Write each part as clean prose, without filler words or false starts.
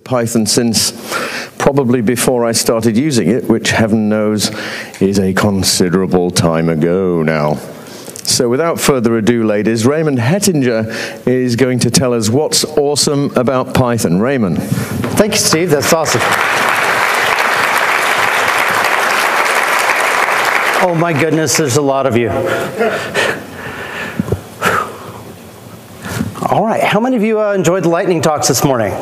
Python since probably before I started using it, which heaven knows is a considerable time ago now. So without further ado, ladies, Raymond Hettinger is going to tell us what's awesome about Python. Raymond. Thank you, Steve. That's awesome. Oh my goodness, there's a lot of you. All right, how many of you enjoyed the lightning talks this morning?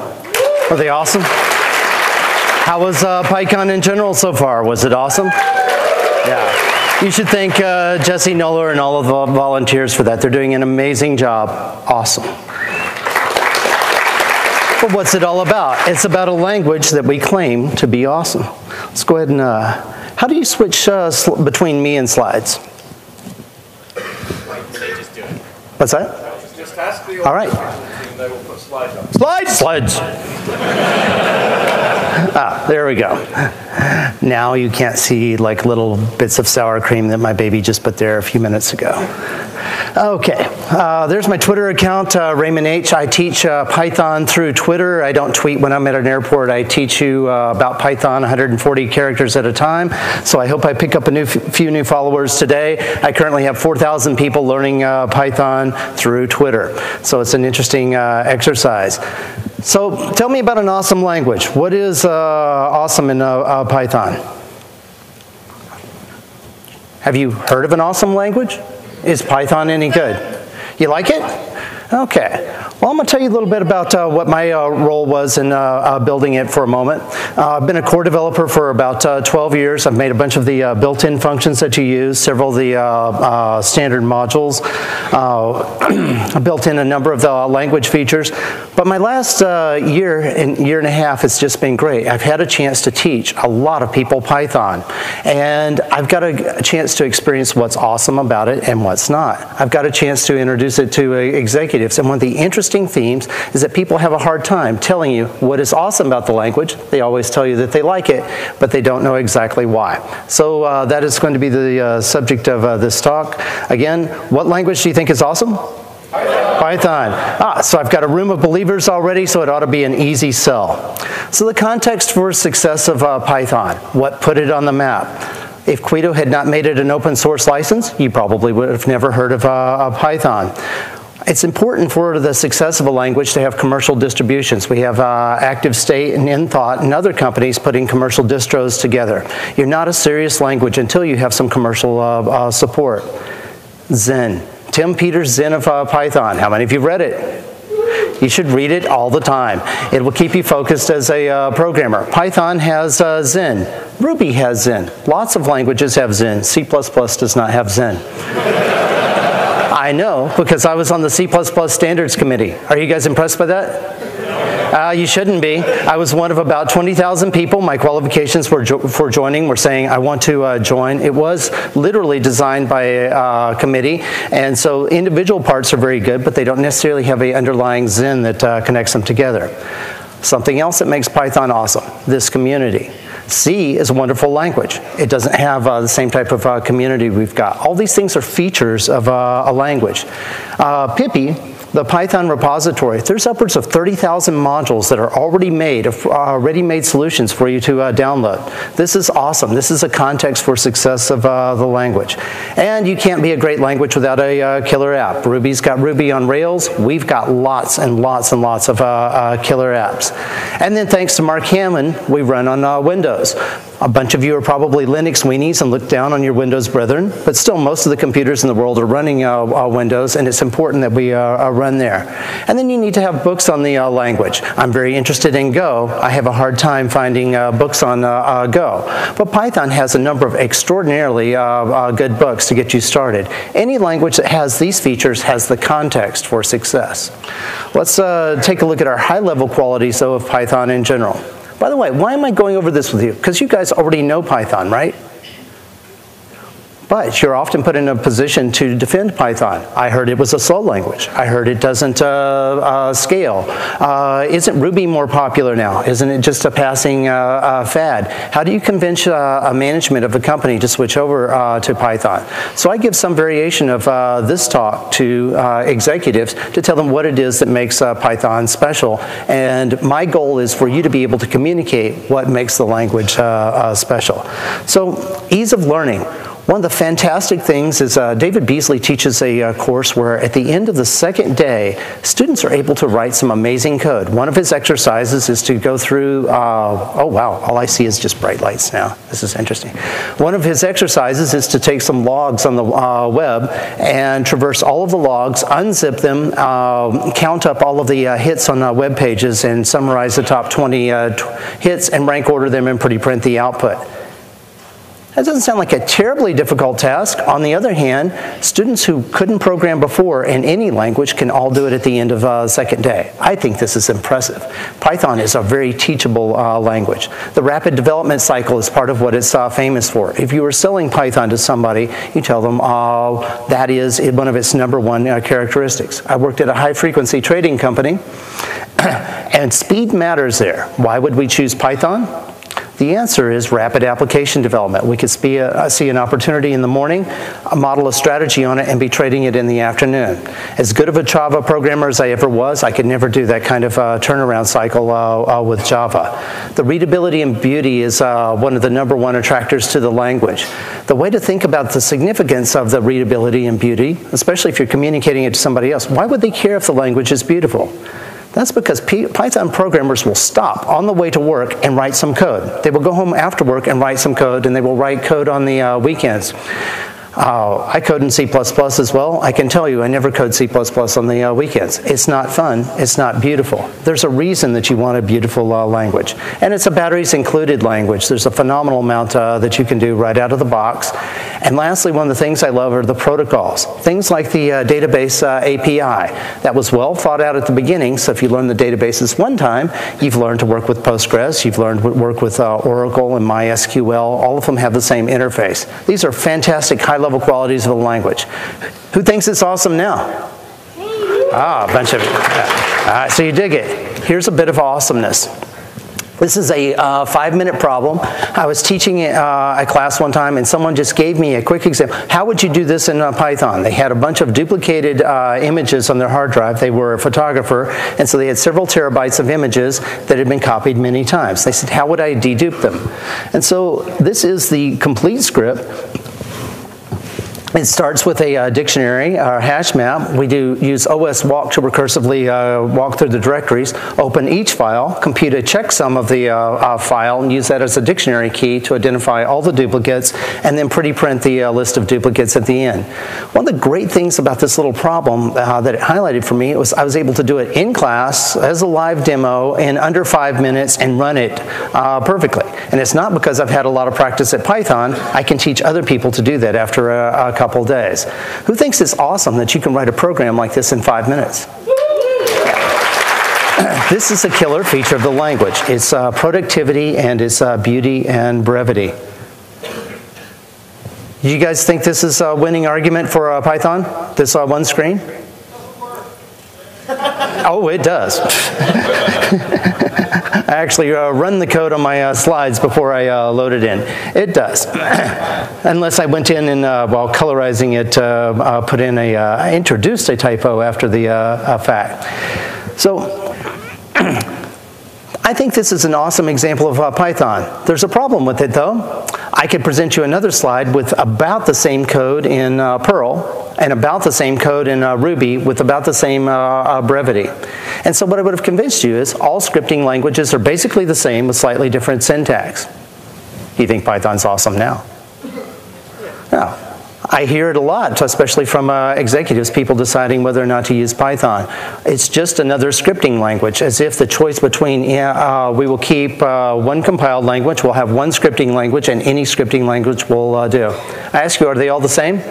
Were they awesome? How was PyCon in general so far? Was it awesome? Yeah. You should thank Jesse Noller and all of the volunteers for that. They're doing an amazing job. Awesome. But what's it all about? It's about a language that we claim to be awesome. Let's go ahead and, how do you switch between me and slides? They just do it. What's that? Just ask the all right. team, they will put slides up. Slides! Slides. There we go. Now you can't see like little bits of sour cream that my baby just put there a few minutes ago. Okay, there's my Twitter account, Raymond H. I teach Python through Twitter. I don't tweet when I'm at an airport. I teach you about Python 140 characters at a time. So I hope I pick up a few new followers today. I currently have 4,000 people learning Python through Twitter. So it's an interesting exercise. So tell me about an awesome language. What is awesome in Python? Have you heard of an awesome language? Is Python any good? You like it? Okay. Well, I'm going to tell you a little bit about what my role was in building it for a moment. I've been a core developer for about 12 years. I've made a bunch of the built-in functions that you use, several of the standard modules. I built in a number of the language features. But my last year and a half has just been great. I've had a chance to teach a lot of people Python. And I've got a chance to experience what's awesome about it and what's not. I've got a chance to introduce it to executives. And one of the interesting themes is that people have a hard time telling you what is awesome about the language. They always tell you that they like it, but they don't know exactly why. So that is going to be the subject of this talk. Again, what language do you think is awesome? Python. So I've got a room of believers already, so it ought to be an easy sell. So the context for success of Python, what put it on the map? If Quito had not made it an open source license, you probably would have never heard of Python. It's important for the success of a language to have commercial distributions. We have Active State and InThought and other companies putting commercial distros together. You're not a serious language until you have some commercial support. Zen. Tim Peters' Zen of Python. How many of you read it? You should read it all the time. It will keep you focused as a programmer. Python has Zen. Ruby has Zen. Lots of languages have Zen. C++ does not have Zen. I know, because I was on the C++ standards committee. Are you guys impressed by that? You shouldn't be. I was one of about 20,000 people. My qualifications for joining were saying, I want to join. It was literally designed by a committee, and so individual parts are very good, but they don't necessarily have an underlying Zen that connects them together. Something else that makes Python awesome, this community. C is a wonderful language. It doesn't have the same type of community we've got. All these things are features of a language. Pippi, the Python repository, there's upwards of 30,000 modules that are already made, ready-made solutions for you to download. This is awesome. This is a context for success of the language. And you can't be a great language without a killer app. Ruby's got Ruby on Rails. We've got lots and lots and lots of killer apps. And then thanks to Mark Hammond, we run on Windows. A bunch of you are probably Linux weenies and look down on your Windows brethren, but still most of the computers in the world are running Windows, and it's important that we run there. And then you need to have books on the language. I'm very interested in Go. I have a hard time finding books on Go. But Python has a number of extraordinarily good books to get you started. Any language that has these features has the context for success. Let's take a look at our high-level qualities, though, of Python in general. By the way, why am I going over this with you? Because you guys already know Python, right? But you're often put in a position to defend Python. I heard it was a slow language. I heard it doesn't scale. Isn't Ruby more popular now? Isn't it just a passing fad? How do you convince a management of a company to switch over to Python? So I give some variation of this talk to executives to tell them what it is that makes Python special. And my goal is for you to be able to communicate what makes the language special. So ease of learning. One of the fantastic things is David Beasley teaches a course where at the end of the second day, students are able to write some amazing code. One of his exercises is to go through, oh wow, all I see is just bright lights now. This is interesting. One of his exercises is to take some logs on the web and traverse all of the logs, unzip them, count up all of the hits on web pages and summarize the top 20 hits and rank order them and pretty print the output. That doesn't sound like a terribly difficult task. On the other hand, students who couldn't program before in any language can all do it at the end of the second day. I think this is impressive. Python is a very teachable language. The rapid development cycle is part of what it's famous for. If you were selling Python to somebody, you tell them that is one of its #1 characteristics. I worked at a high-frequency trading company, and speed matters there. Why would we choose Python? The answer is rapid application development. We could see an opportunity in the morning, model a strategy on it, and be trading it in the afternoon. As good of a Java programmer as I ever was, I could never do that kind of turnaround cycle with Java. The readability and beauty is one of the #1 attractors to the language. The way to think about the significance of the readability and beauty, especially if you're communicating it to somebody else, why would they care if the language is beautiful? That's because Python programmers will stop on the way to work and write some code. They will go home after work and write some code, and they will write code on the weekends. I code in C++ as well. I can tell you I never code C++ on the weekends. It's not fun. It's not beautiful. There's a reason that you want a beautiful language. And it's a batteries included language. There's a phenomenal amount that you can do right out of the box. And lastly, one of the things I love are the protocols. Things like the database API. That was well thought out at the beginning, so if you learn the databases one time, you've learned to work with Postgres, you've learned to work with Oracle and MySQL. All of them have the same interface. These are fantastic high-level qualities of the language. Who thinks it's awesome now? Ah, a bunch of you. So you dig it. Here's a bit of awesomeness. This is a 5-minute problem. I was teaching a class one time, and someone just gave me a quick example. How would you do this in Python? They had a bunch of duplicated images on their hard drive. They were a photographer, and so they had several terabytes of images that had been copied many times. They said, how would I dedupe them? And so this is the complete script. It starts with a dictionary, or hash map. We use OS walk to recursively walk through the directories, open each file, compute a checksum of the file, and use that as a dictionary key to identify all the duplicates, and then pretty print the list of duplicates at the end. One of the great things about this little problem that it highlighted for me was I was able to do it in class as a live demo in under 5 minutes and run it perfectly. And it's not because I've had a lot of practice at Python. I can teach other people to do that after a couple days. Who thinks it's awesome that you can write a program like this in 5 minutes? This is a killer feature of the language. It's productivity and it's beauty and brevity. Do you guys think this is a winning argument for Python? This one screen? Oh, it does. I actually run the code on my slides before I load it in. It does. Unless I went in and, while colorizing it, put in I introduced a typo after the fact. So, I think this is an awesome example of Python. There's a problem with it, though. I could present you another slide with about the same code in Perl and about the same code in Ruby with about the same brevity. And so what I would have convinced you is all scripting languages are basically the same with slightly different syntax. You think Python's awesome now? No. I hear it a lot, especially from executives, people deciding whether or not to use Python. It's just another scripting language, as if the choice between, we will keep one compiled language, we'll have one scripting language, and any scripting language will do. I ask you, are they all the same?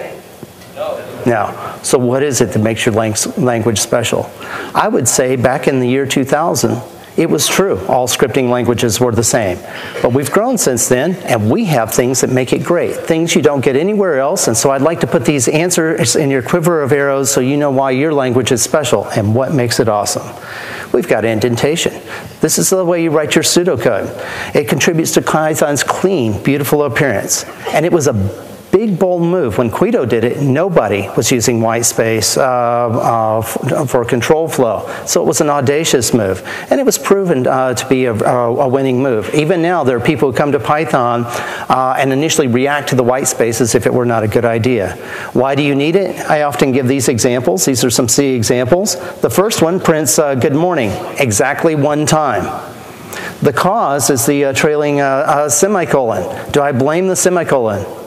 No. So what is it that makes your language special? I would say back in the year 2000, It was true. All scripting languages were the same. But we've grown since then, and we have things that make it great, things you don't get anywhere else. And so I'd like to put these answers in your quiver of arrows so you know why your language is special and what makes it awesome. We've got indentation. This is the way you write your pseudocode. It contributes to Python's clean, beautiful appearance. And it was a big, bold move. When Quito did it, nobody was using white space for control flow. So it was an audacious move. And it was proven to be a winning move. Even now, there are people who come to Python and initially react to the white space as if it were not a good idea. Why do you need it? I often give these examples. These are some C examples. The first one prints good morning exactly one time. The cause is the trailing semicolon. Do I blame the semicolon?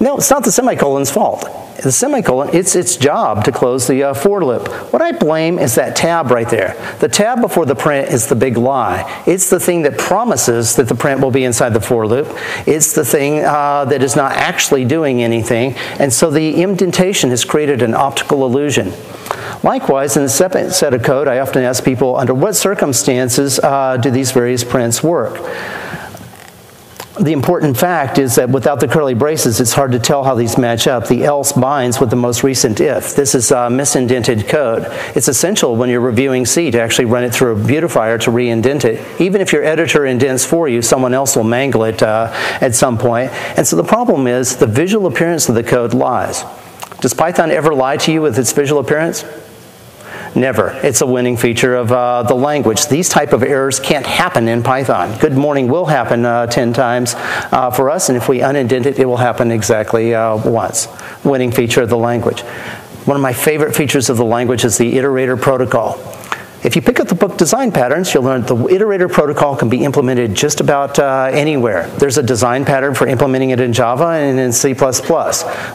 No, it's not the semicolon's fault. The semicolon, it's its job to close the for loop. What I blame is that tab right there. The tab before the print is the big lie. It's the thing that promises that the print will be inside the for loop. It's the thing that is not actually doing anything. And so the indentation has created an optical illusion. Likewise, in the second set of code, I often ask people, under what circumstances do these various prints work? The important fact is that without the curly braces, it's hard to tell how these match up. The else binds with the most recent if. This is misindented code. It's essential when you're reviewing C to actually run it through a beautifier to re-indent it. Even if your editor indents for you, someone else will mangle it at some point. And so the problem is the visual appearance of the code lies. Does Python ever lie to you with its visual appearance? Never. It's a winning feature of the language. These type of errors can't happen in Python. Good morning will happen 10 times for us, and if we unindent it, it will happen exactly once. Winning feature of the language. One of my favorite features of the language is the iterator protocol. If you pick up the book Design Patterns, you'll learn the iterator protocol can be implemented just about anywhere. There's a design pattern for implementing it in Java and in C++.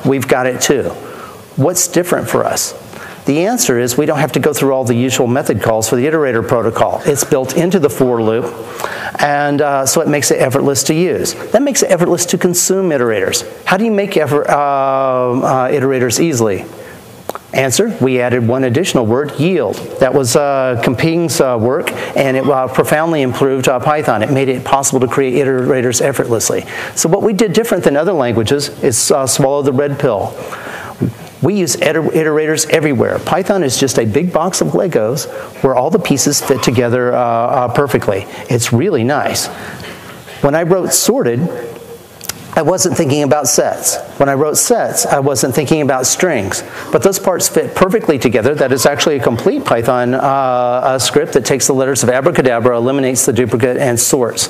We've got it too. What's different for us? The answer is we don't have to go through all the usual method calls for the iterator protocol. It's built into the for loop, and so it makes it effortless to use. That makes it effortless to consume iterators. How do you make iterators easily? Answer, we added one additional word, yield. That was Kemping's work, and it profoundly improved Python. It made it possible to create iterators effortlessly. So what we did different than other languages is swallow the red pill. We use iterators everywhere. Python is just a big box of Legos where all the pieces fit together perfectly. It's really nice. When I wrote sorted, I wasn't thinking about sets. When I wrote sets, I wasn't thinking about strings. But those parts fit perfectly together. That is actually a complete Python script that takes the letters of abracadabra, eliminates the duplicate, and sorts.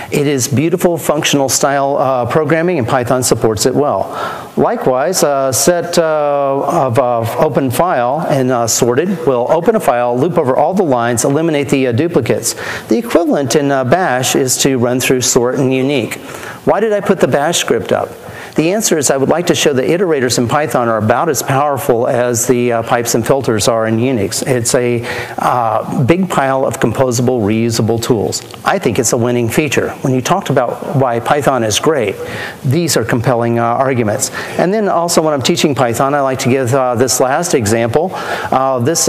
It is beautiful, functional style programming, and Python supports it well. Likewise, a set of open file and sorted will open a file, loop over all the lines, eliminate the duplicates. The equivalent in bash is to run through sort and unique. Why did I put the bash script up? The answer is I would like to show that iterators in Python are about as powerful as the pipes and filters are in Unix. It's a big pile of composable, reusable tools. I think it's a winning feature. When you talked about why Python is great, these are compelling arguments. And then also when I'm teaching Python, I like to give this last example. This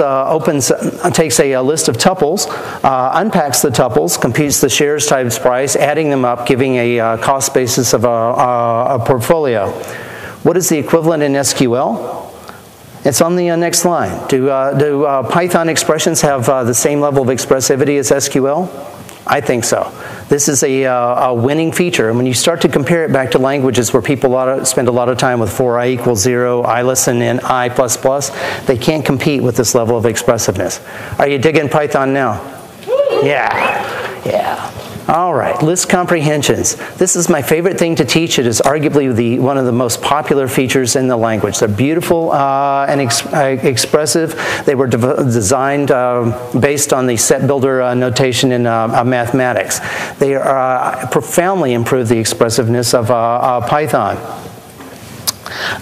takes a list of tuples, unpacks the tuples, computes the shares times price, adding them up, giving a cost basis of a portfolio. What is the equivalent in SQL? It's on the next line. Do Python expressions have the same level of expressivity as SQL? I think so. This is a winning feature. And when you start to compare it back to languages where people spend a lot of time with for I equals 0, I listen, and I++, they can't compete with this level of expressiveness. Are you digging Python now? Yeah. Yeah. All right, list comprehensions. This is my favorite thing to teach. It is arguably one of the most popular features in the language. They're beautiful and expressive. They were designed based on the set builder notation in mathematics. They profoundly improve the expressiveness of Python.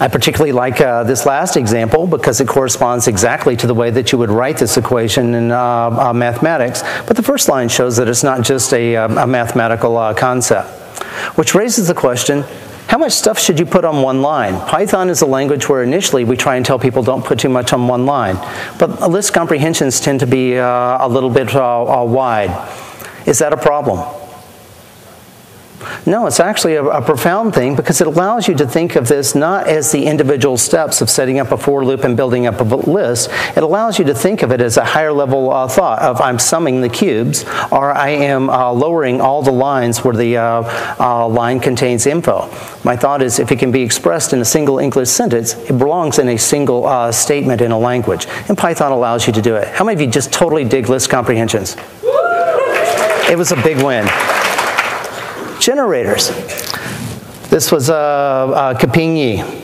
I particularly like this last example because it corresponds exactly to the way that you would write this equation in mathematics. But the first line shows that it's not just a mathematical concept, which raises the question, how much stuff should you put on one line? Python is a language where initially we try and tell people don't put too much on one line. But list comprehensions tend to be a little bit wide. Is that a problem? No, it's actually a profound thing because it allows you to think of this not as the individual steps of setting up a for loop and building up a list. It allows you to think of it as a higher level thought of I'm summing the cubes, or I am lowering all the lines where the line contains info. My thought is if it can be expressed in a single English sentence, it belongs in a single statement in a language. And Python allows you to do it. How many of you just totally dig list comprehensions? It was a big win. Generators. This was Kapingyi.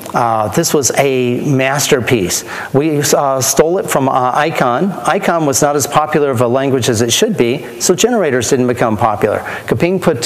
This was a masterpiece. We stole it from Icon. Icon was not as popular of a language as it should be, so generators didn't become popular. Kaping put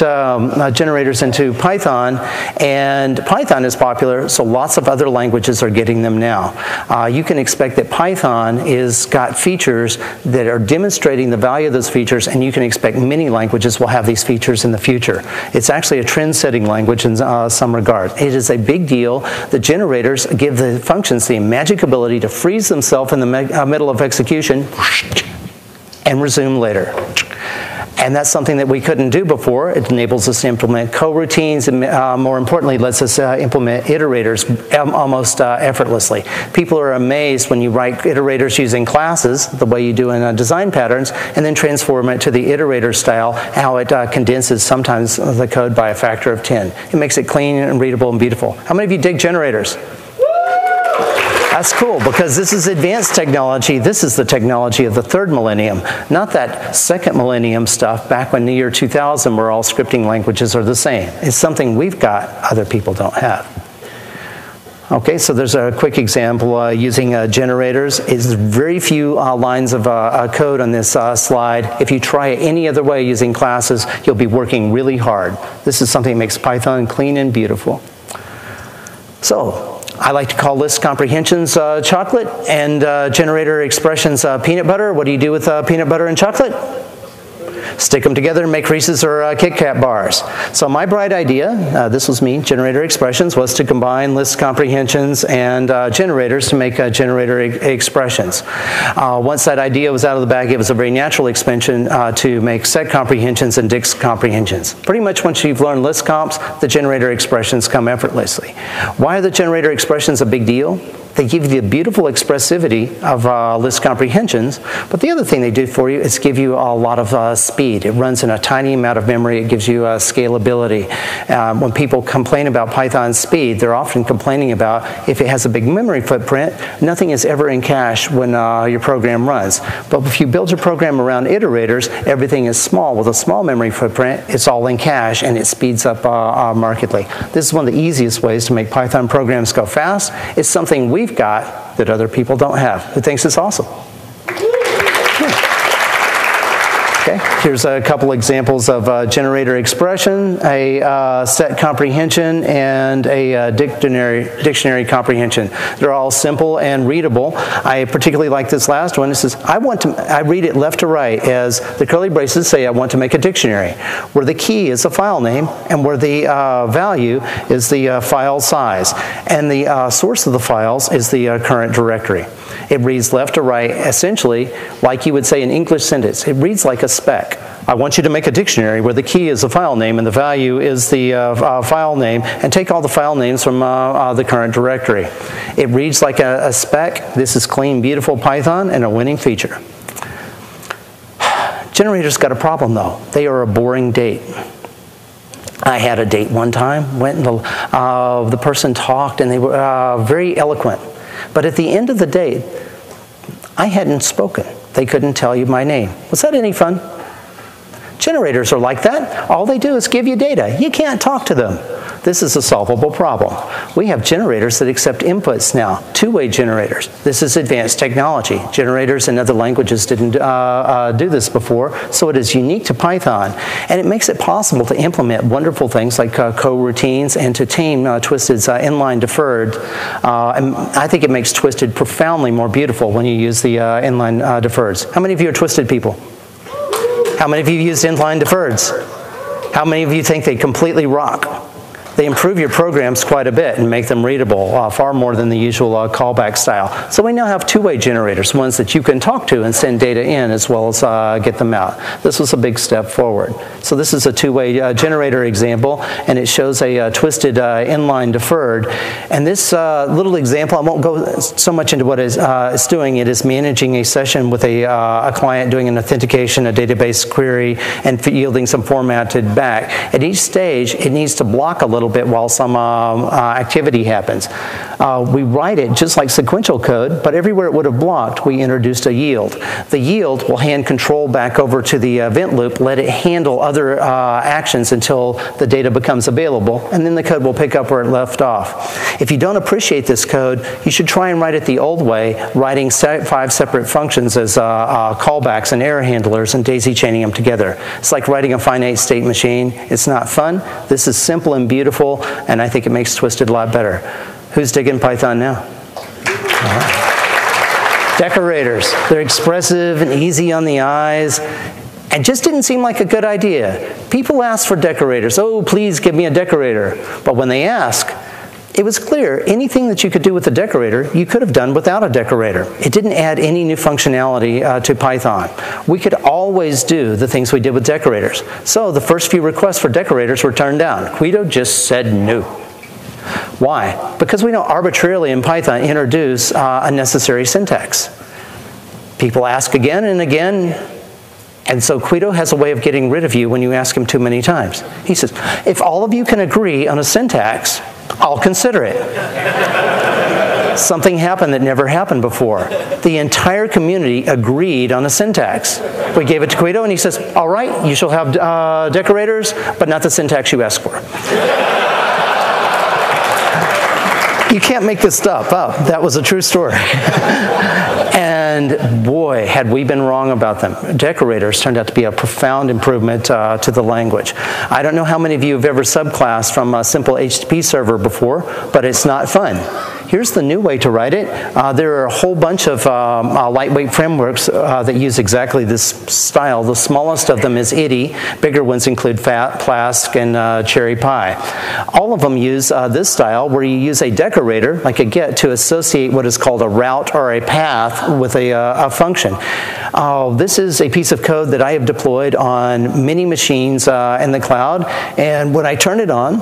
generators into Python, and Python is popular, so lots of other languages are getting them now. You can expect that Python is got features that are demonstrating the value of those features, and you can expect many languages will have these features in the future. It's actually a trend-setting language in some regard. It is a big deal. The generators give the functions the magic ability to freeze themselves in the middle of execution and resume later. And that's something that we couldn't do before. It enables us to implement coroutines and more importantly lets us implement iterators almost effortlessly. People are amazed when you write iterators using classes, the way you do in design patterns, and then transform it to the iterator style, how it condenses sometimes the code by a factor of 10. It makes it clean and readable and beautiful. How many of you dig generators? That's cool, because this is advanced technology. This is the technology of the third millennium, not that second millennium stuff back when the year 2000 where all scripting languages are the same. It's something we've got other people don't have. Okay, so there's a quick example using generators. It's very few lines of code on this slide. If you try it any other way using classes, you'll be working really hard. This is something that makes Python clean and beautiful. So, I like to call list comprehensions chocolate and generator expressions peanut butter. What do you do with peanut butter and chocolate? Stick them together and make Reese's or Kit Kat bars. So my bright idea, this was me, generator expressions, was to combine list comprehensions and generators to make generator expressions. Once that idea was out of the bag, it was a very natural expansion to make set comprehensions and dict comprehensions. Pretty much once you've learned list comps, the generator expressions come effortlessly. Why are the generator expressions a big deal? They give you the beautiful expressivity of list comprehensions, but the other thing they do for you is give you a lot of speed. It runs in a tiny amount of memory. It gives you scalability. When people complain about Python's speed, they're often complaining about if it has a big memory footprint, nothing is ever in cache when your program runs. But if you build your program around iterators, everything is small. With a small memory footprint, it's all in cache, and it speeds up markedly. This is one of the easiest ways to make Python programs go fast. It's something we've got that other people don't have. Who thinks it's awesome? Okay, here's a couple examples of generator expression, a set comprehension, and a dictionary comprehension. They're all simple and readable. I particularly like this last one. It says, I read it left to right as the curly braces say I want to make a dictionary, where the key is a file name and where the value is the file size. And the source of the files is the current directory. It reads left to right, essentially, like you would say an English sentence. It reads like a spec. I want you to make a dictionary where the key is the file name and the value is the file name, and take all the file names from the current directory. It reads like a spec. This is clean, beautiful Python and a winning feature. Generators got a problem, though. They are a boring date. I had a date one time, went and the person talked, and they were very eloquent. But at the end of the day, I hadn't spoken. They couldn't tell you my name. Was that any fun? Generators are like that. All they do is give you data. You can't talk to them. This is a solvable problem. We have generators that accept inputs now, two-way generators. This is advanced technology. Generators in other languages didn't do this before, so it is unique to Python. And it makes it possible to implement wonderful things like coroutines and to tame Twisted's inline deferred. And I think it makes Twisted profoundly more beautiful when you use the inline deferreds. How many of you are Twisted people? How many of you used inline deferreds? How many of you think they completely rock? they improve your programs quite a bit and make them readable, far more than the usual callback style. So we now have two-way generators, ones that you can talk to and send data in as well as get them out. This was a big step forward. So this is a two-way generator example, and it shows a twisted inline deferred. And this little example, I won't go so much into what it's doing. It is managing a session with a client doing an authentication, a database query, and yielding some formatted back. At each stage, it needs to block a little bit while some activity happens. We write it just like sequential code, but everywhere it would have blocked, we introduced a yield. The yield will hand control back over to the event loop, let it handle other actions until the data becomes available, and then the code will pick up where it left off. If you don't appreciate this code, you should try and write it the old way, writing 5 separate functions as callbacks and error handlers and daisy chaining them together. It's like writing a finite state machine. It's not fun. This is simple and beautiful, and I think it makes Twisted a lot better. Who's digging Python now? All right. Decorators. They're expressive and easy on the eyes, and just didn't seem like a good idea. People ask for decorators. Oh, please give me a decorator. But when they ask, it was clear anything that you could do with a decorator, you could have done without a decorator. It didn't add any new functionality to Python. We could always do the things we did with decorators. So the first few requests for decorators were turned down. Guido just said no. Why? Because we don't arbitrarily in Python introduce unnecessary syntax. People ask again and again, and so Guido has a way of getting rid of you when you ask him too many times. He says, if all of you can agree on a syntax, I'll consider it. Something happened that never happened before. The entire community agreed on a syntax. We gave it to Guido, and he says, all right, you shall have decorators, but not the syntax you asked for. You can't make this stuff up. That was a true story. And boy, had we been wrong about them. Decorators turned out to be a profound improvement to the language. I don't know how many of you have ever subclassed from a simple HTTP server before, but it's not fun. Here's the new way to write it. There are a whole bunch of lightweight frameworks that use exactly this style. The smallest of them is IDI. Bigger ones include Flask and Cherry Pie. All of them use this style where you use a decorator, like a get, to associate what is called a route or a path with a function. This is a piece of code that I have deployed on many machines in the cloud, and when I turn it on,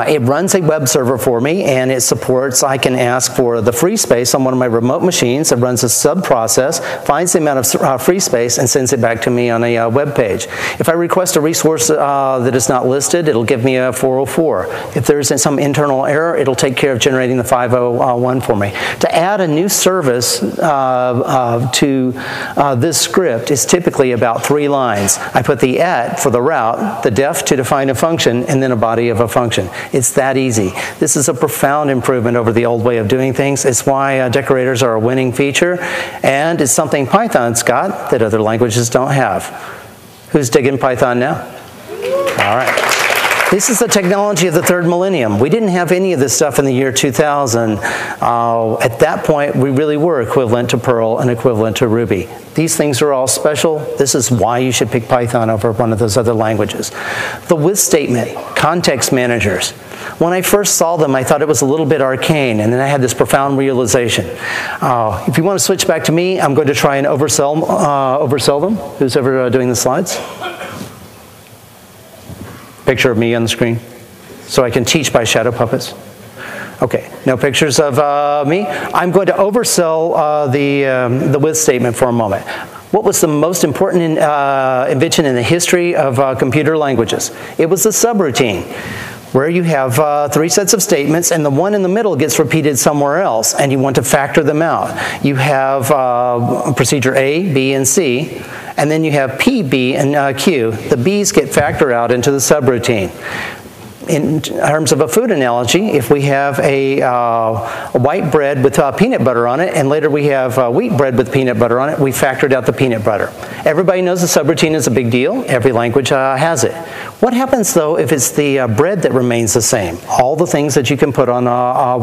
it runs a web server for me, and it supports, I can ask for the free space on one of my remote machines. It runs a sub-process, finds the amount of free space, and sends it back to me on a web page. If I request a resource that is not listed, it'll give me a 404. If there's some internal error, it'll take care of generating the 501 for me. To add a new service to this script is typically about 3 lines. I put the @ for the route, the def to define a function, and then a body of a function. It's that easy. This is a profound improvement over the old way of doing things. It's why decorators are a winning feature, and it's something Python's got that other languages don't have. Who's digging Python now? All right. This is the technology of the 3rd millennium. We didn't have any of this stuff in the year 2000. At that point, we really were equivalent to Perl and equivalent to Ruby. These things are all special. This is why you should pick Python over one of those other languages. The with statement, context managers. When I first saw them, I thought it was a little bit arcane, and then I had this profound realization. If you want to switch back to me, I'm going to try and oversell them. Who's ever doing the slides? Picture of me on the screen, so I can teach by shadow puppets. Okay, no pictures of me. I'm going to oversell the with statement for a moment. What was the most important invention in the history of computer languages? It was the subroutine, where you have 3 sets of statements, and the one in the middle gets repeated somewhere else, and you want to factor them out. You have procedure A, B, and C, and then you have P, B, and Q. The B's get factored out into the subroutine. In terms of a food analogy, if we have a white bread with peanut butter on it, and later we have wheat bread with peanut butter on it, we factored out the peanut butter. Everybody knows the subroutine is a big deal. Every language has it. What happens, though, if it's the bread that remains the same? All the things that you can put on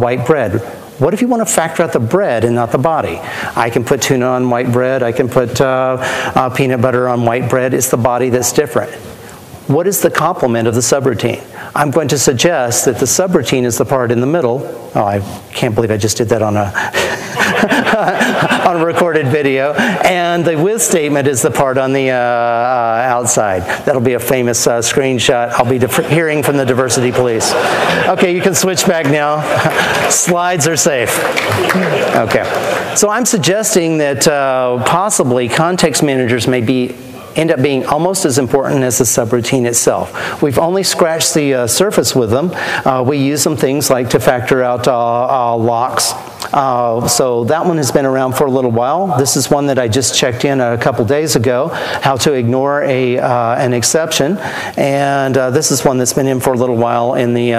white bread. What if you want to factor out the bread and not the body? I can put tuna on white bread. I can put peanut butter on white bread. It's the body that's different. What is the complement of the subroutine? I'm going to suggest that the subroutine is the part in the middle. Oh, I can't believe I just did that on a on a recorded video. And the with statement is the part on the outside. That'll be a famous screenshot. I'll be hearing from the diversity police. Okay, you can switch back now. Slides are safe. Okay. So I'm suggesting that possibly context managers may end up being almost as important as the subroutine itself. We've only scratched the surface with them. We use them things like to factor out locks. So that one has been around for a little while. This is one that I just checked in a couple days ago, how to ignore an exception. And this is one that's been in for a little while in the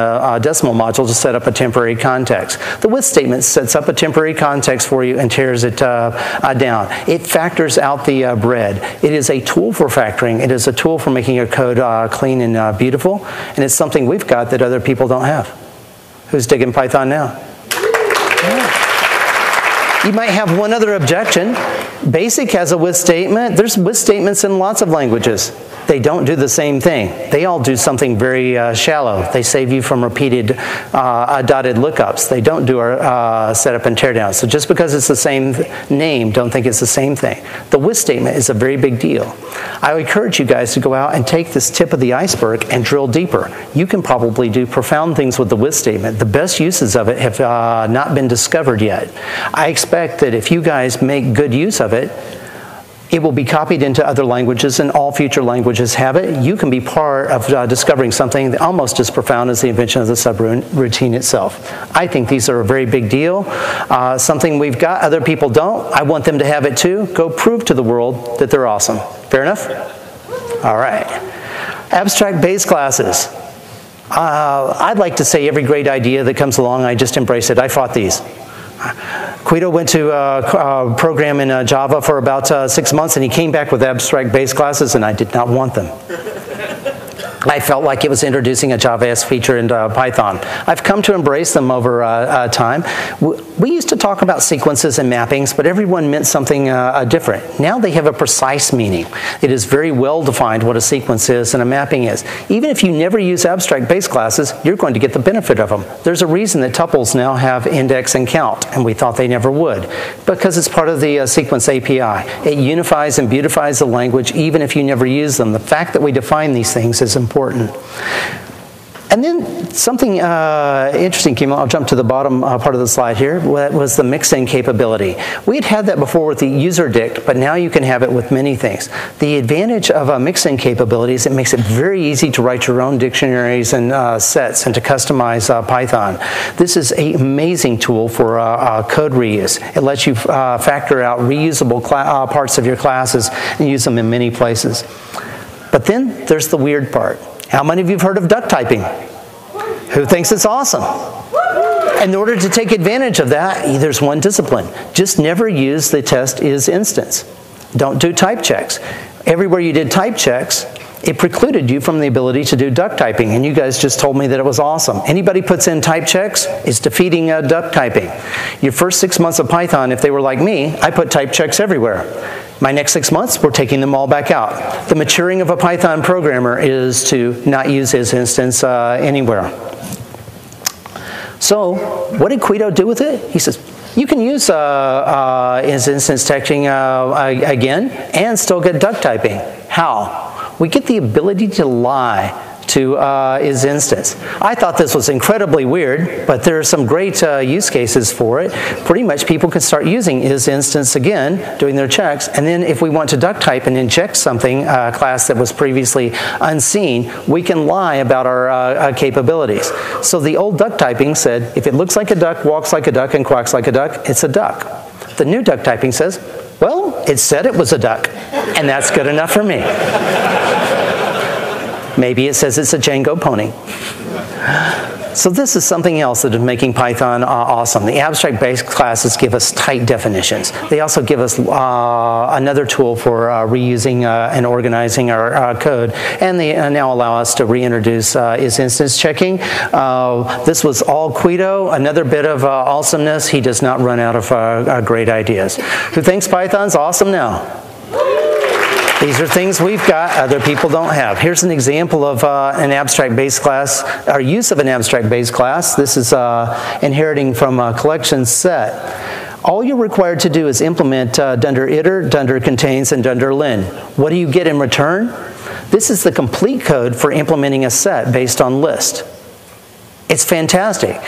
decimal module to set up a temporary context. The with statement sets up a temporary context for you and tears it down. It factors out the bread. It is a tool for factoring. It is a tool for making your code clean and beautiful. And it's something we've got that other people don't have. Who's digging Python now? You might have one other objection. BASIC has a with statement. There's with statements in lots of languages. They don't do the same thing. They all do something very shallow. They save you from repeated dotted lookups. They don't do our setup and teardown. So just because it's the same name, don't think it's the same thing. The with statement is a very big deal. I encourage you guys to go out and take this tip of the iceberg and drill deeper. You can probably do profound things with the with statement. The best uses of it have not been discovered yet. I expect that if you guys make good use of it, it will be copied into other languages, and all future languages have it. You can be part of discovering something almost as profound as the invention of the subroutine itself. I think these are a very big deal. Something we've got, other people don't. I want them to have it too. Go prove to the world that they're awesome. Fair enough? All right. Abstract base classes. I'd like to say every great idea that comes along, I just embrace it. I fought these. Guido went to a program in Java for about 6 months, and he came back with abstract base classes, and I did not want them. I felt like it was introducing a Java-esque feature into Python. I've come to embrace them over time. We used to talk about sequences and mappings, but everyone meant something different. Now they have a precise meaning. It is very well defined what a sequence is and a mapping is. Even if you never use abstract base classes, you're going to get the benefit of them. There's a reason that tuples now have index and count, and we thought they never would, because it's part of the sequence API. It unifies and beautifies the language even if you never use them. The fact that we define these things is important. And then something interesting came out. I'll jump to the bottom part of the slide here. That was the mixing capability. We had that before with the user dict, but now you can have it with many things. The advantage of mixing capabilities, it makes it very easy to write your own dictionaries and sets and to customize Python. This is an amazing tool for code reuse. It lets you factor out reusable parts of your classes and use them in many places. But then there's the weird part. How many of you have heard of duck typing? Who thinks it's awesome? In order to take advantage of that, there's one discipline. Just never use the test is instance. Don't do type checks. Everywhere you did type checks, it precluded you from the ability to do duck typing, and you guys just told me that it was awesome. Anybody puts in type checks is defeating duck typing. Your first 6 months of Python, if they were like me, I put type checks everywhere. My next 6 months, we're taking them all back out. The maturing of a Python programmer is to not use his instance anywhere. So what did Guido do with it? He says, you can use his instance texting again and still get duck typing. How? We get the ability to lie to is instance. I thought this was incredibly weird, but there are some great use cases for it. Pretty much people can start using is instance again, doing their checks, and then if we want to duck type and inject something, a class that was previously unseen, we can lie about our capabilities. So the old duck typing said, if it looks like a duck, walks like a duck, and quacks like a duck, it's a duck. The new duck typing says, well, it said it was a duck, and that's good enough for me. Maybe it says it's a Django pony. So this is something else that is making Python awesome. The abstract base classes give us tight definitions. They also give us another tool for reusing and organizing our code. And they now allow us to reintroduce is instance checking. This was all Guido. Another bit of awesomeness. He does not run out of great ideas. Who thinks Python's awesome now? These are things we've got other people don't have. Here's an example of an abstract base class, or use of an abstract base class. This is inheriting from a collection set. All you're required to do is implement dunder iter, dunder contains, and dunder len. What do you get in return? This is the complete code for implementing a set based on list. It's fantastic.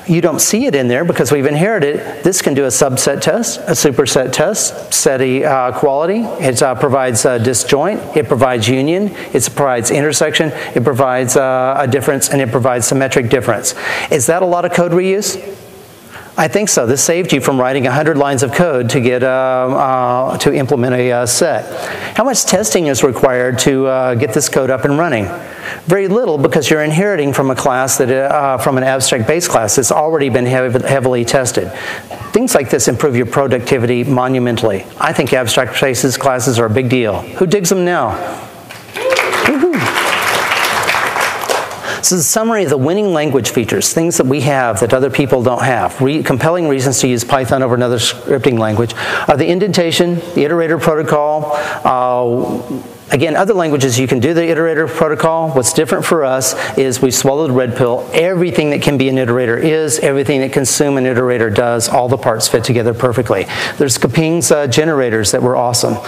You don't see it in there because we've inherited. This can do a subset test, a superset test, set equality. It provides disjoint. It provides union. It provides intersection. It provides a difference, and it provides symmetric difference. Is that a lot of code reuse? I think so. This saved you from writing 100 lines of code to get to implement a set. How much testing is required to get this code up and running? Very little, because you're inheriting from a class that from an abstract base class that's already been heavily tested. Things like this improve your productivity monumentally. I think abstract bases classes are a big deal. Who digs them now? So the summary of the winning language features, things that we have that other people don't have, compelling reasons to use Python over another scripting language, are the indentation, the iterator protocol. Again, other languages you can do the iterator protocol. What's different for us is we swallowed red pill. Everything that can be an iterator is, everything that consume an iterator does, all the parts fit together perfectly. There's Kaping's generators that were awesome.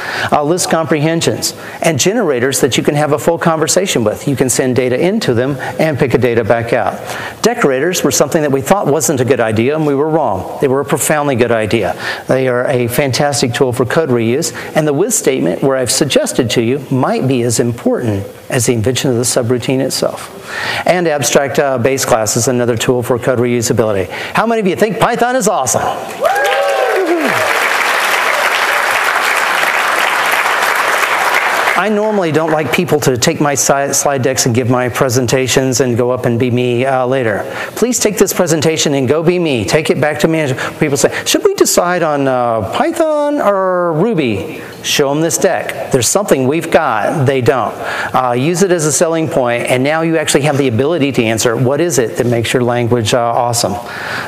List comprehensions, and generators that you can have a full conversation with. You can send data into them and pick a data back out. Decorators were something that we thought wasn't a good idea, and we were wrong. They were a profoundly good idea. They are a fantastic tool for code reuse, and the with statement, where I've suggested to you, might be as important as the invention of the subroutine itself. And abstract base class is another tool for code reusability. How many of you think Python is awesome? I normally don't like people to take my slide decks and give my presentations and go up and be me later. Please take this presentation and go be me. Take it back to management. People say, should we decide on Python or Ruby? Show them this deck. There's something we've got, they don't. Use it as a selling point, and now you actually have the ability to answer, what is it that makes your language awesome?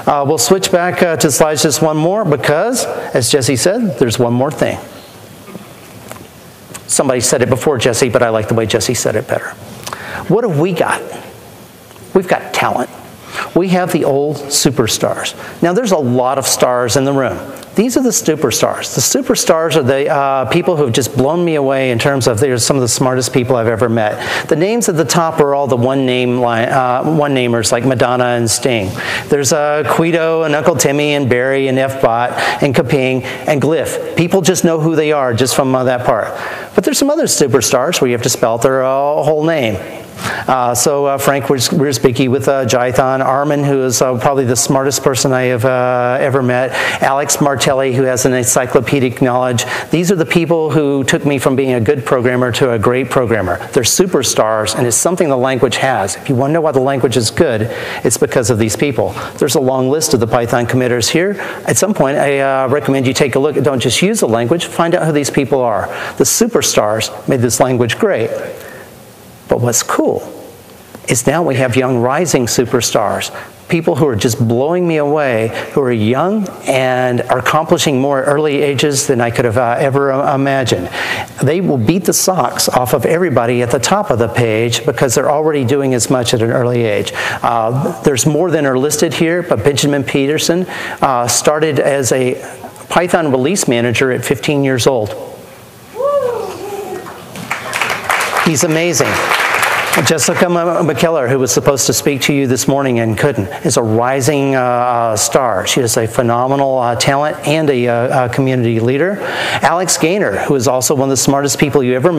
We'll switch back to slides just one more, because, as Jesse said, there's one more thing. Somebody said it before Jesse, but I like the way Jesse said it better. What have we got? We've got talent. We have the old superstars. Now, there's a lot of stars in the room. These are the superstars. The superstars are the people who have just blown me away in terms of they're some of the smartest people I've ever met. The names at the top are all the one-namers like Madonna and Sting. There's Guido and Uncle Timmy and Barry and FBot and Kaping and Glyph. People just know who they are just from that part. But there's some other superstars where you have to spell out their whole name. Frank Wierzbicki with Jython, Armin, who is probably the smartest person I have ever met, Alex Martelli, who has an encyclopedic knowledge. These are the people who took me from being a good programmer to a great programmer. They're superstars, and it's something the language has. If you want to know why the language is good, it's because of these people. There's a long list of the Python committers here. At some point, I recommend you take a look. Don't just use the language, find out who these people are. The superstars made this language great. But what's cool is now we have young rising superstars, people who are just blowing me away, who are young and are accomplishing more at early ages than I could have ever imagined. They will beat the socks off of everybody at the top of the page because they're already doing as much at an early age. There's more than are listed here, but Benjamin Peterson started as a Python release manager at 15 years old. He's amazing. Jessica McKellar, who was supposed to speak to you this morning and couldn't, is a rising star. She is a phenomenal talent and a community leader. Alex Gaynor, who is also one of the smartest people you ever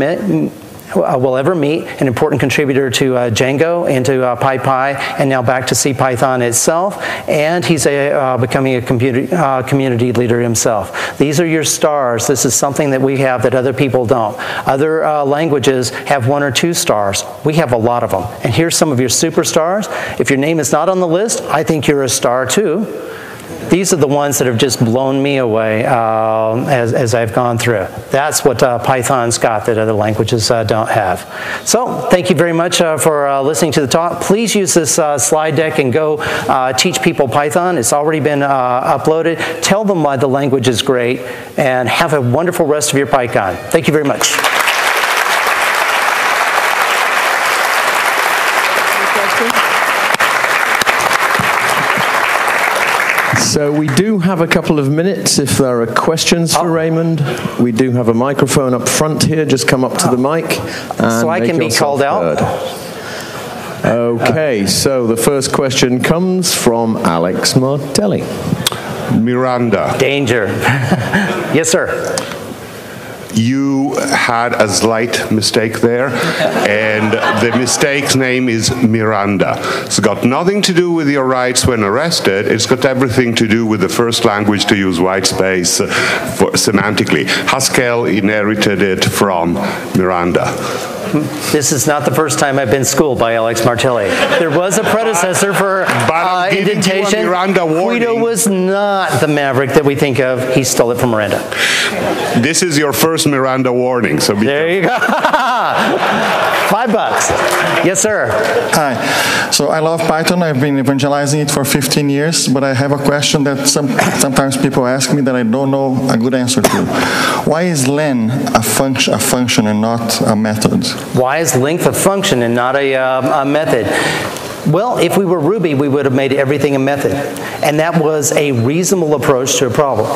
will ever meet, an important contributor to Django and to PyPy, and now back to CPython itself, and he's becoming a community leader himself. These are your stars. This is something that we have that other people don't. Other languages have 1 or 2 stars. We have a lot of them. And here's some of your superstars. If your name is not on the list, I think you're a star too. These are the ones that have just blown me away as I've gone through. That's what Python's got that other languages don't have. So thank you very much for listening to the talk. Please use this slide deck and go teach people Python. It's already been uploaded. Tell them why the language is great, and have a wonderful rest of your PyCon. Thank you very much. So we do have a couple of minutes if there are questions for Raymond. We do have a microphone up front here. Just come up to the mic. So I can be called out? Okay, so the first question comes from Alex Martelli. Miranda. Danger. Yes, sir. You had a slight mistake there, and the mistake's name is Miranda. It's got nothing to do with your rights when arrested. It's got everything to do with the first language to use white space semantically. Haskell inherited it from Miranda. This is not the first time I've been schooled by Alex Martelli. There was a predecessor for indentation. Guido was not the maverick that we think of. He stole it from Miranda. This is your first Miranda warning. So there you go. $5. Yes, sir. Hi. So I love Python. I've been evangelizing it for 15 years, but I have a question that sometimes people ask me that I don't know a good answer to. Why is len a function and not a method? Why is length a function and not a method? Well, if we were Ruby, we would have made everything a method. And that was a reasonable approach to a problem.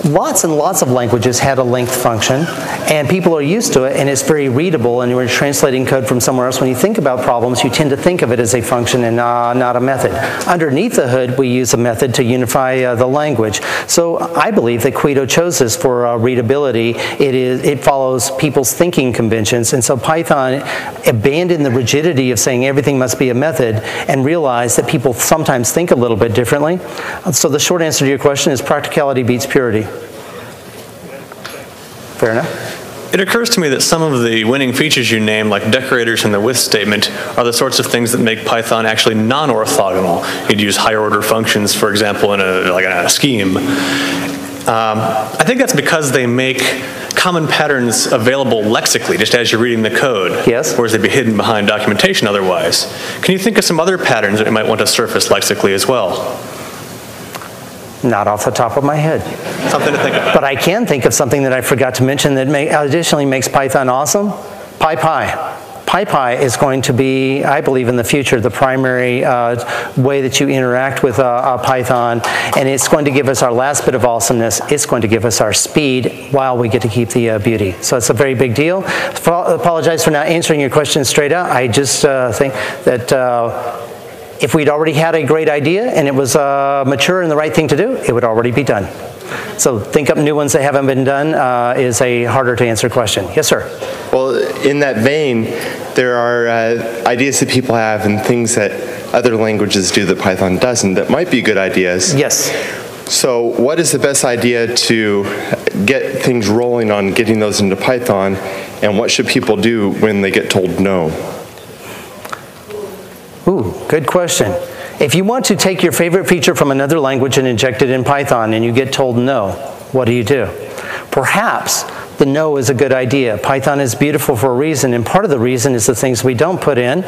Lots and lots of languages had a length function, and people are used to it, and it's very readable, and you're translating code from somewhere else. When you think about problems, you tend to think of it as a function and not a method. Underneath the hood, we use a method to unify the language. So I believe that Guido chose this for readability. It follows people's thinking conventions, and so Python abandoned the rigidity of saying everything must be a method and realized that people sometimes think a little bit differently. So the short answer to your question is practicality beats purity. Fair enough. It occurs to me that some of the winning features you name, like decorators and the with statement, are the sorts of things that make Python actually non-orthogonal. You'd use higher order functions, for example, in a scheme. I think that's because they make common patterns available lexically, just as you're reading the code. Yes. Whereas they'd be hidden behind documentation otherwise. Can you think of some other patterns that you might want to surface lexically as well? Not off the top of my head. Something to think about. But I can think of something that I forgot to mention that additionally makes Python awesome. PyPy. PyPy is going to be, I believe in the future, the primary way that you interact with Python, and it's going to give us our last bit of awesomeness. It's going to give us our speed while we get to keep the beauty. So it's a very big deal. Apologize for not answering your question straight out. I just think that if we'd already had a great idea and it was mature and the right thing to do, it would already be done. So think up new ones that haven't been done is a harder to answer question. Yes, sir. Well, in that vein, there are ideas that people have and things that other languages do that Python doesn't that might be good ideas. Yes. So what is the best idea to get things rolling on getting those into Python, and what should people do when they get told no? Ooh, good question. If you want to take your favorite feature from another language and inject it in Python and you get told no, what do? Perhaps the no is a good idea. Python is beautiful for a reason, and part of the reason is the things we don't put in.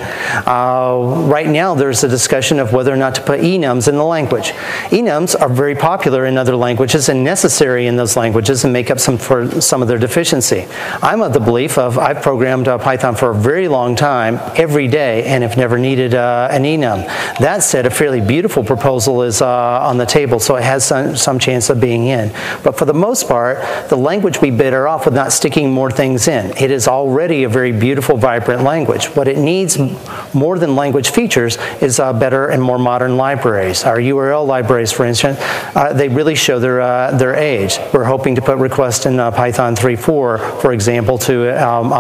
Right now there's a discussion of whether or not to put enums in the language. Enums are very popular in other languages and necessary in those languages and make up for some of their deficiency. I'm of the belief of I've programmed Python for a very long time, every day, and have never needed an enum. That said, a fairly beautiful proposal is on the table, so it has some chance of being in. But for the most part, the language we better off with not sticking more things in. It is already a very beautiful, vibrant language. What it needs more than language features is better and more modern libraries. Our URL libraries, for instance, they really show their age. We're hoping to put requests in Python 3.4, for example, to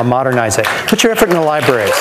modernize it. Put your effort in the libraries.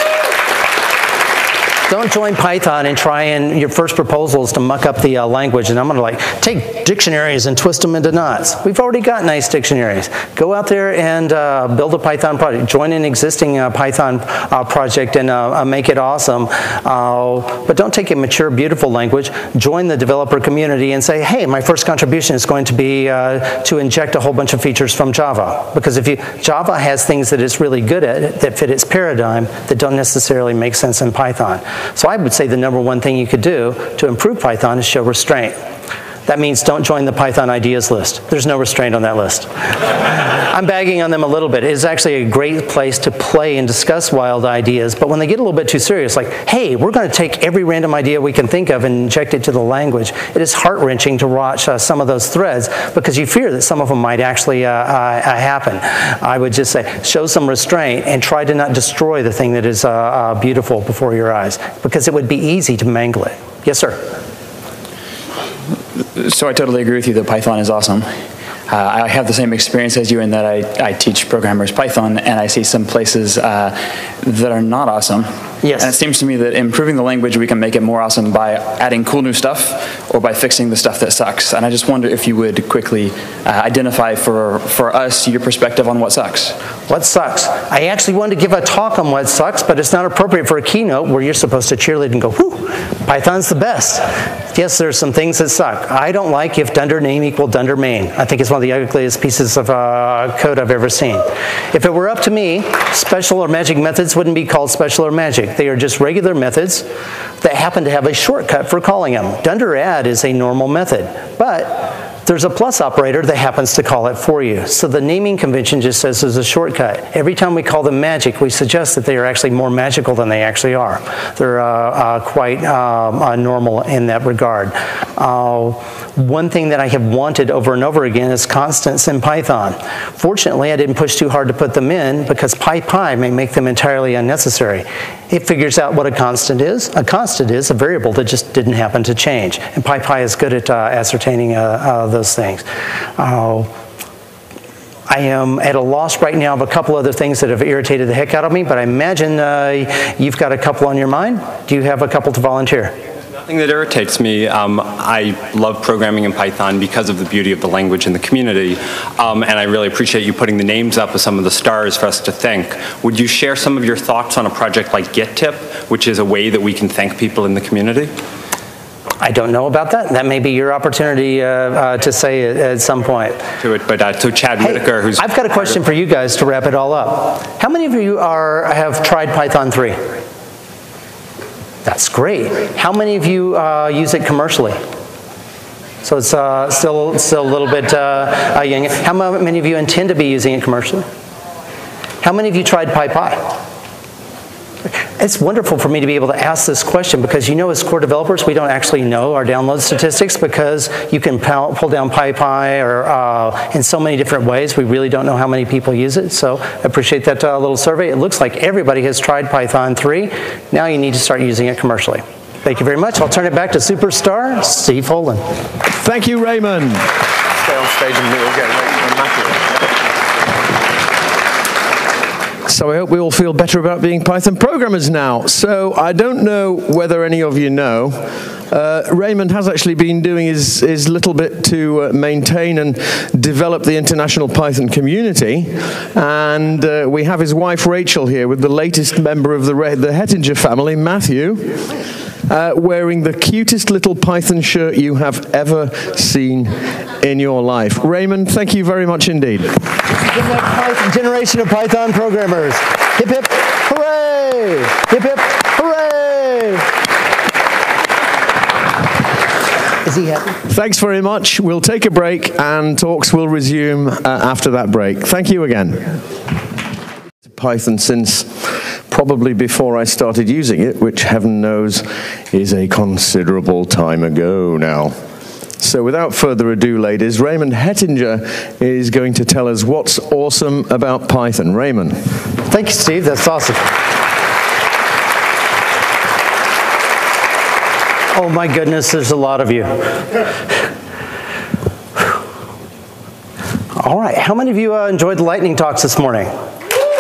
Don't join Python and try and your first proposal is to muck up the language and I'm going to take dictionaries and twist them into knots. We've already got nice dictionaries. Go out there and build a Python project. Join an existing Python project and make it awesome. But don't take a mature, beautiful language. Join the developer community and say, hey, my first contribution is going to be to inject a whole bunch of features from Java. Because Java has things that it's really good at that fit its paradigm that don't necessarily make sense in Python. So I would say the number one thing you could do to improve Python is show restraint. That means don't join the Python ideas list. There's no restraint on that list. I'm bagging on them a little bit. It's actually a great place to play and discuss wild ideas, but when they get a little bit too serious, like, hey, we're going to take every random idea we can think of and inject it to the language, it is heart-wrenching to watch some of those threads because you fear that some of them might actually happen. I would just say, show some restraint and try to not destroy the thing that is beautiful before your eyes, because it would be easy to mangle it. Yes, sir? So I totally agree with you that Python is awesome. I have the same experience as you in that I teach programmers Python, and I see some places that are not awesome. Yes. And it seems to me that improving the language, we can make it more awesome by adding cool new stuff or by fixing the stuff that sucks. And I just wonder if you would quickly identify for us your perspective on what sucks. What sucks? I actually wanted to give a talk on what sucks, but it's not appropriate for a keynote where you're supposed to cheerlead and go, whoo, Python's the best. Yes, there's some things that suck. I don't like if dunder name equal dunder main. I think it's one of the ugliest pieces of code I've ever seen. If it were up to me, special or magic methods wouldn't be called special or magic. They are just regular methods that happen to have a shortcut for calling them. Dunder add is a normal method, but there's a plus operator that happens to call it for you. So the naming convention just says there's a shortcut. Every time we call them magic, we suggest that they are actually more magical than they actually are. They're quite normal in that regard. One thing that I have wanted over and over again is constants in Python. Fortunately, I didn't push too hard to put them in because PyPy may make them entirely unnecessary. It figures out what a constant is. A constant is a variable that just didn't happen to change. And PyPy is good at ascertaining those things. I am at a loss right now of a couple other things that have irritated the heck out of me, but I imagine you've got a couple on your mind. Do you have a couple to volunteer? Nothing that irritates me. I love programming in Python because of the beauty of the language and the community, and I really appreciate you putting the names up of some of the stars for us to thank. Would you share some of your thoughts on a project like GitTip, which is a way that we can thank people in the community? I don't know about that. That may be your opportunity to say it at some point. So Chad Whitaker, who's... I've got a question for you guys to wrap it all up. How many of you have tried Python 3? That's great. How many of you use it commercially? So it's still a little bit young. How many of you intend to be using it commercially? How many of you tried PyPy? It's wonderful for me to be able to ask this question because you know as core developers we don't actually know our download statistics because you can pull down PyPy or in so many different ways. We really don't know how many people use it, so I appreciate that little survey. It looks like everybody has tried Python 3. Now you need to start using it commercially. Thank you very much. I'll turn it back to Superstar Steve Holland. Thank you, Raymond. Stay on stage and we'll get Matthew. So I hope we all feel better about being Python programmers now. So I don't know whether any of you know, Raymond has actually been doing his little bit to maintain and develop the international Python community. And we have his wife Rachel here with the latest member of the Hettinger family, Matthew, wearing the cutest little Python shirt you have ever seen in your life. Raymond, thank you very much indeed. Generation of Python programmers. Hip hip hooray! Hip hip hooray! Is he happy? Thanks very much. We'll take a break and talks will resume after that break. Thank you again. Python since probably before I started using it, which heaven knows is a considerable time ago now. So without further ado, ladies, Raymond Hettinger is going to tell us what's awesome about Python. Raymond. Thank you, Steve. That's awesome. Oh my goodness, there's a lot of you. All right, how many of you enjoyed the lightning talks this morning?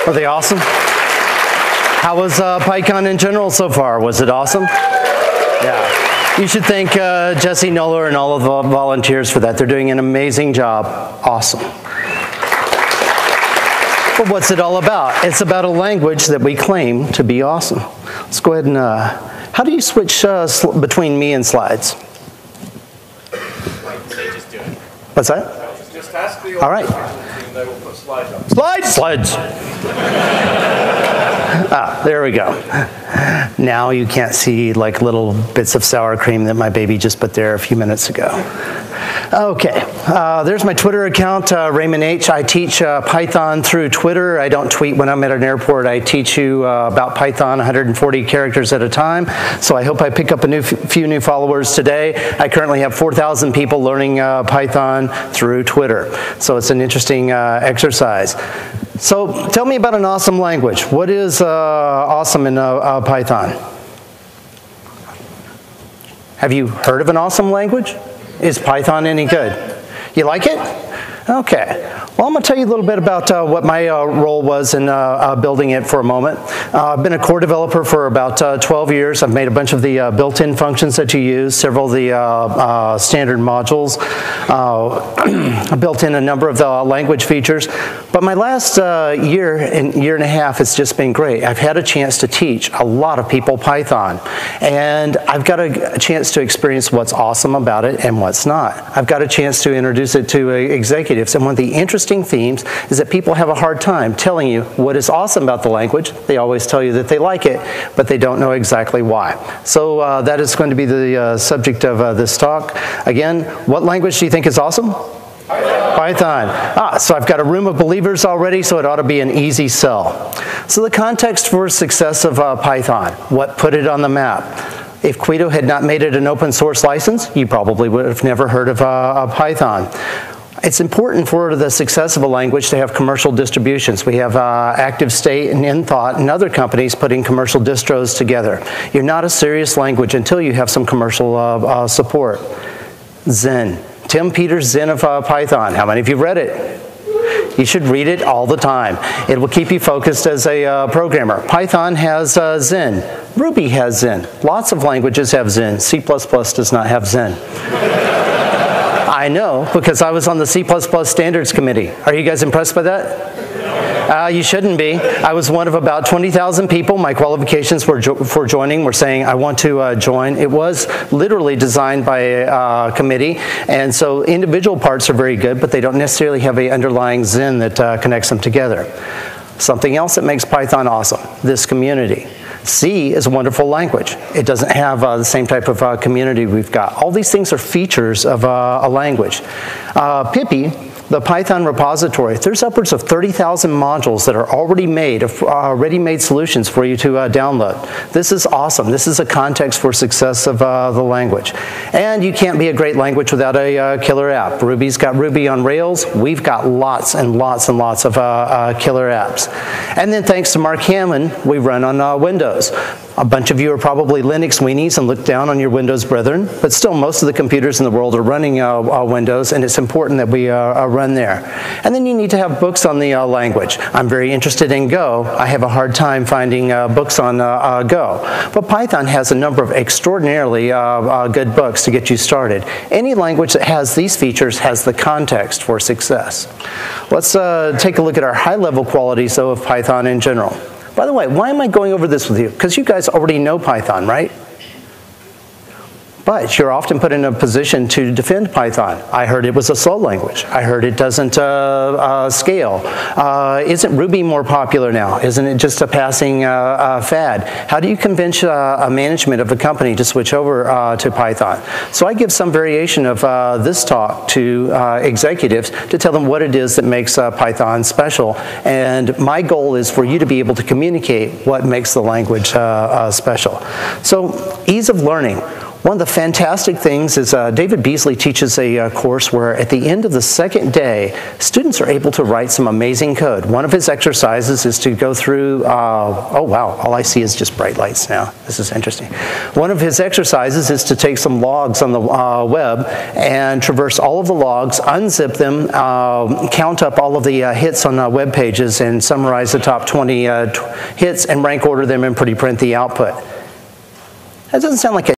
Were they awesome? How was PyCon in general so far? Was it awesome? Yeah. You should thank Jesse Noller and all of the volunteers for that. They're doing an amazing job. Awesome. But what's it all about? It's about a language that we claim to be awesome. Let's go ahead and, how do you switch between me and slides? Just do it. What's that? Just ask the all right. And they will put slides up. Slides! Slides. There we go. Now you can't see like little bits of sour cream that my baby just put there a few minutes ago. Okay, there's my Twitter account, Raymond H. I teach Python through Twitter. I don't tweet when I'm at an airport. I teach you about Python 140 characters at a time. So I hope I pick up a few new followers today. I currently have 4,000 people learning Python through Twitter. So it's an interesting exercise. So tell me about an awesome language. What is awesome in Python? Have you heard of an awesome language? Is Python any good? You like it? Okay. Well, I'm going to tell you a little bit about what my role was in building it for a moment. I've been a core developer for about 12 years. I've made a bunch of the built-in functions that you use, several of the standard modules. I built in a number of the language features. But my last year and a half has just been great. I've had a chance to teach a lot of people Python. And I've got a chance to experience what's awesome about it and what's not. I've got a chance to introduce it to executives. And one of the interesting themes is that people have a hard time telling you what is awesome about the language. They always tell you that they like it, but they don't know exactly why. So that is going to be the subject of this talk. Again, what language do you think is awesome? Python. So I've got a room of believers already, so it ought to be an easy sell. So the context for success of Python, what put it on the map? If Keynote had not made it an open source license, you probably would have never heard of Python. It's important for the success of a language to have commercial distributions. We have ActiveState and InThought and other companies putting commercial distros together. You're not a serious language until you have some commercial support. Zen. Tim Peters' Zen of Python. How many of you read it? You should read it all the time. It will keep you focused as a programmer. Python has Zen. Ruby has Zen. Lots of languages have Zen. C++ does not have Zen. I know, because I was on the C++ standards committee. Are you guys impressed by that? You shouldn't be. I was one of about 20,000 people. My qualifications for joining were saying, I want to join. It was literally designed by a committee, and so individual parts are very good, but they don't necessarily have an underlying Zen that connects them together. Something else that makes Python awesome, this community. C is a wonderful language. It doesn't have the same type of community we've got. All these things are features of a language. Pippi, the Python repository, there's upwards of 30,000 modules that are already made, ready-made solutions for you to download. This is awesome. This is a context for success of the language. And you can't be a great language without a killer app. Ruby's got Ruby on Rails. We've got lots and lots and lots of killer apps. And then thanks to Mark Hammond, we run on Windows. A bunch of you are probably Linux weenies and look down on your Windows brethren, but still most of the computers in the world are running Windows, and it's important that we run there. And then you need to have books on the language. I'm very interested in Go. I have a hard time finding books on Go. But Python has a number of extraordinarily good books to get you started. Any language that has these features has the context for success. Let's take a look at our high-level qualities, though, of Python in general. By the way, why am I going over this with you? Because you guys already know Python, right? But you're often put in a position to defend Python. I heard it was a slow language. I heard it doesn't scale. Isn't Ruby more popular now? Isn't it just a passing fad? How do you convince a management of a company to switch over to Python? So I give some variation of this talk to executives to tell them what it is that makes Python special. And my goal is for you to be able to communicate what makes the language special. So ease of learning. One of the fantastic things is David Beasley teaches a course where at the end of the second day, students are able to write some amazing code. One of his exercises is to go through, oh wow, all I see is just bright lights now. This is interesting. One of his exercises is to take some logs on the web and traverse all of the logs, unzip them, count up all of the hits on web pages and summarize the top 20 hits and rank order them and pretty print the output. That doesn't sound like a